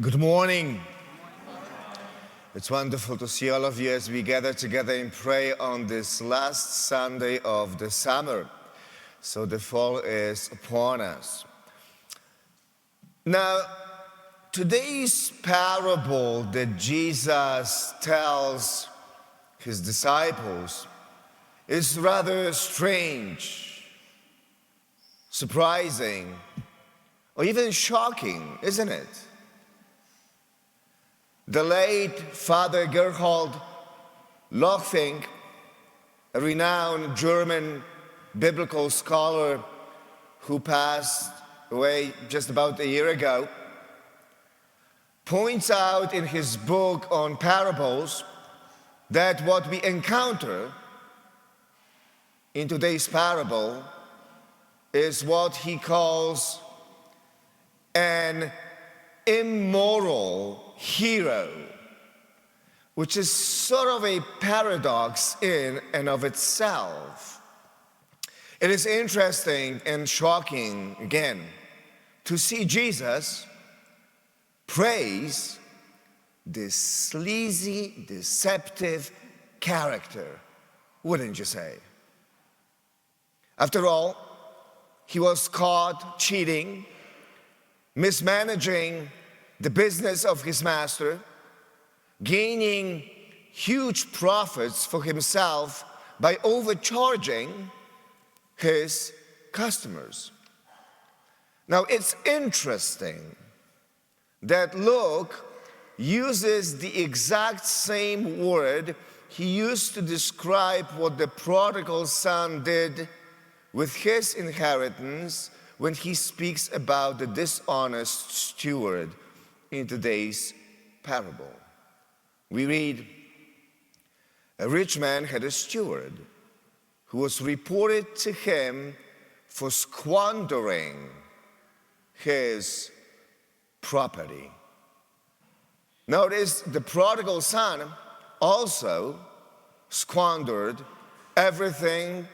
Good morning. It's wonderful to see all of you as we gather together in prayer on this last Sunday of the summer. So the fall is upon us. Now, today's parable that Jesus tells his disciples is rather strange, surprising, or even shocking, isn't it? The late Father Gerhard Lochfink, a renowned German biblical scholar who passed away just about a year ago, points out in his book on parables that what we encounter in today's parable is what he calls an immoral hero, which is sort of a paradox in and of itself. It is interesting and shocking, again, to see Jesus praise this sleazy, deceptive character, wouldn't you say? After all, he was caught cheating, mismanaging the business of his master, gaining huge profits for himself by overcharging his customers. Now, it's interesting that Luke uses the exact same word he used to describe what the prodigal son did with his inheritance when he speaks about the dishonest steward in today's parable. We read, a rich man had a steward who was reported to him for squandering his property. Notice the prodigal son also squandered everything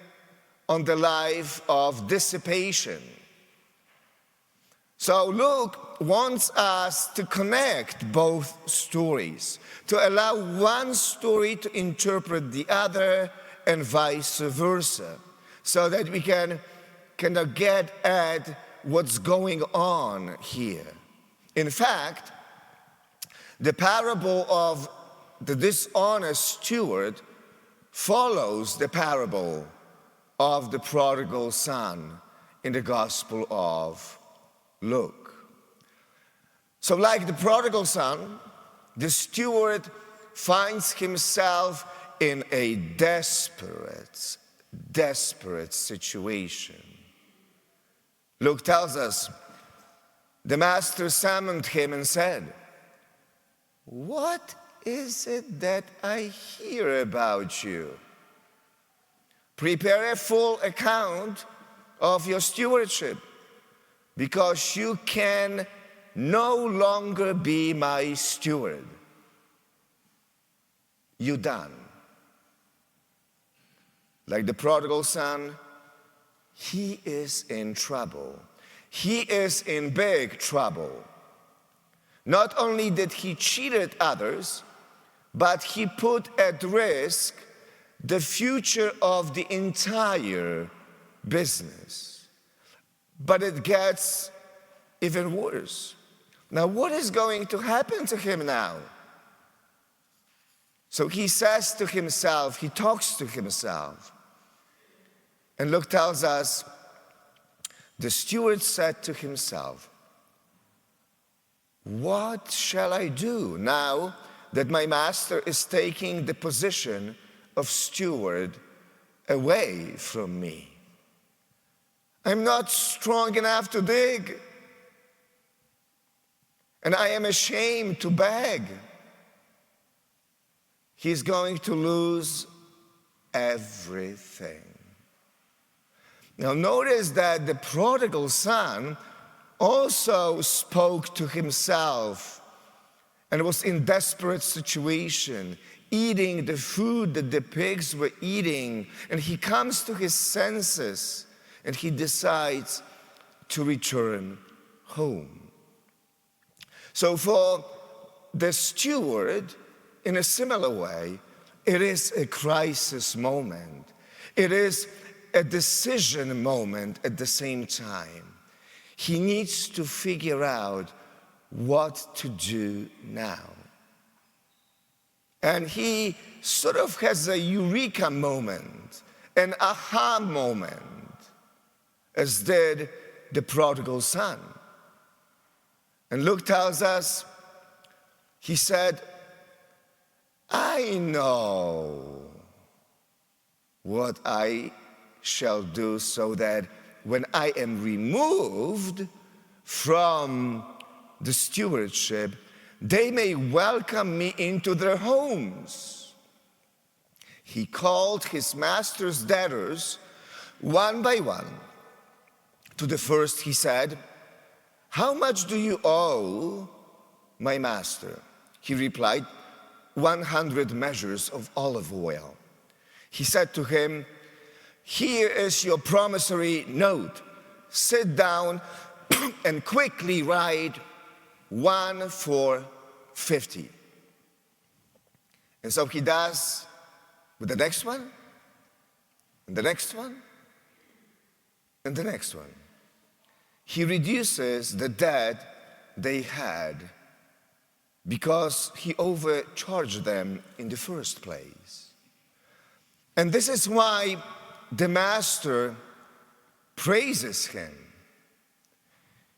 on the life of dissipation. So Luke wants us to connect both stories, to allow one story to interpret the other and vice versa, so that we can kind of get at what's going on here. In fact, the parable of the dishonest steward follows the parable of the prodigal son in the Gospel of Luke. So like the prodigal son, the steward finds himself in a desperate situation. Luke tells us, the master summoned him and said, "What is it that I hear about you? Prepare a full account of your stewardship, because you can no longer be my steward. You're done." Like the prodigal son, he is in trouble. He is in big trouble. Not only did he cheat others, but he put at risk the future of the entire business. But it gets even worse. Now, what is going to happen to him now? So he says to himself, he talks to himself. And Luke tells us, the steward said to himself, "What shall I do now that my master is taking the position of steward away from me? I'm not strong enough to dig, and I am ashamed to beg." He's going to lose everything. Now notice that the prodigal son also spoke to himself and was in desperate situation, eating the food that the pigs were eating, and he comes to his senses and he decides to return home. So for the steward, in a similar way, it is a crisis moment. It is a decision moment at the same time. He needs to figure out what to do now. And he sort of has a eureka moment, an aha moment, as did the prodigal son. And Luke tells us, he said, I know what I shall do so that when I am removed from the stewardship, they may welcome me into their homes. He called his master's debtors one by one. To the first he said, how much do you owe my master? He replied, 100 measures of olive oil. He said to him, here is your promissory note. Sit down and quickly write 1 for 50. And so he does with the next one, and the next one, and the next one. He reduces the debt they had because he overcharged them in the first place. And this is why the master praises him.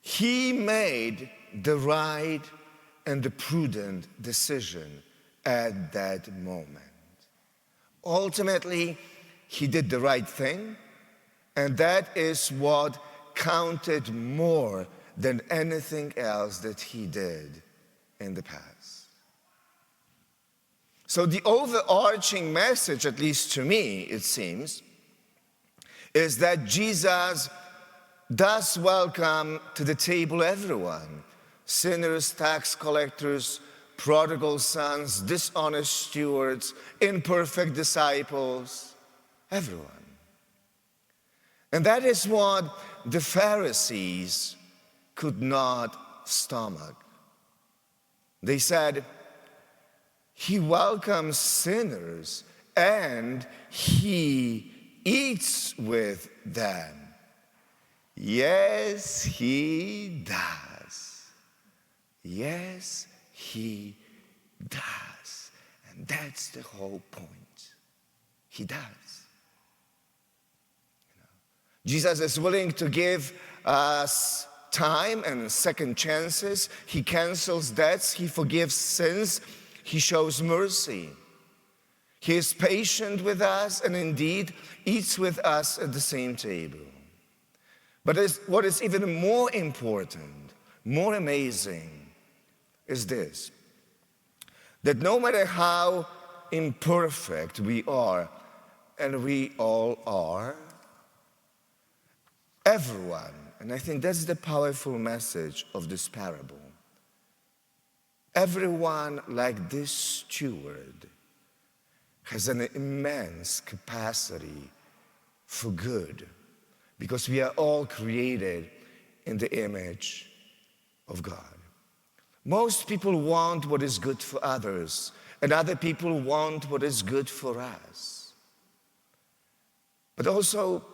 He made the right and the prudent decision at that moment. Ultimately, he did the right thing, and that is what counted more than anything else that he did in the past. So the overarching message, at least to me, it seems, is that Jesus does welcome to the table everyone: sinners, tax collectors, prodigal sons, dishonest stewards, imperfect disciples, everyone. And that is what the Pharisees could not stomach. They said, he welcomes sinners and he eats with them. Yes, he does. Yes, he does. And that's the whole point. He does. Jesus is willing to give us time and second chances. He cancels debts. He forgives sins. He shows mercy. He is patient with us and indeed eats with us at the same table. But what is even more important, more amazing, is this: that no matter how imperfect we are, and we all are, everyone, and I think that's the powerful message of this parable, everyone, like this steward, has an immense capacity for good, because we are all created in the image of God. Most people want what is good for others, and other people want what is good for us. But also,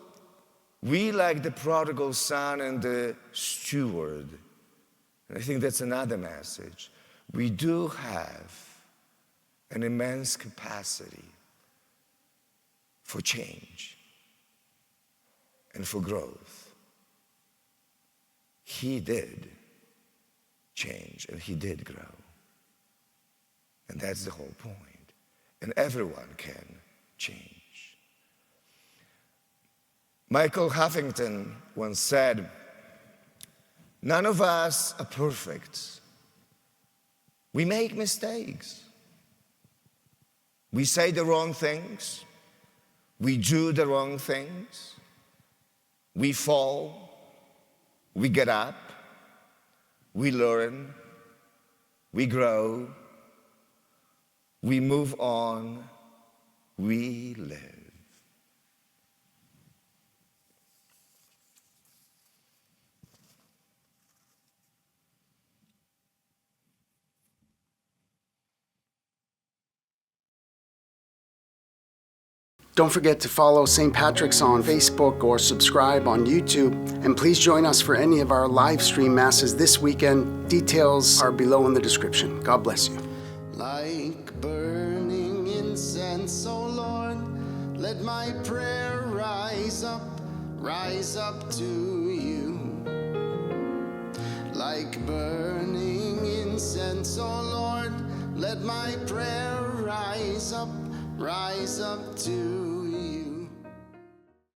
we, like the prodigal son and the steward, and I think that's another message, we do have an immense capacity for change and for growth. He did change and he did grow. And that's the whole point. And everyone can change. Michael Huffington once said, none of us are perfect. We make mistakes. We say the wrong things. We do the wrong things. We fall. We get up. We learn. We grow. We move on. We live. Don't forget to follow St. Patrick's on Facebook or subscribe on YouTube. And please join us for any of our live stream masses this weekend. Details are below in the description. God bless you. Like burning incense, O Lord, let my prayer rise up to you. Like burning incense, O Lord, let my prayer rise up to you.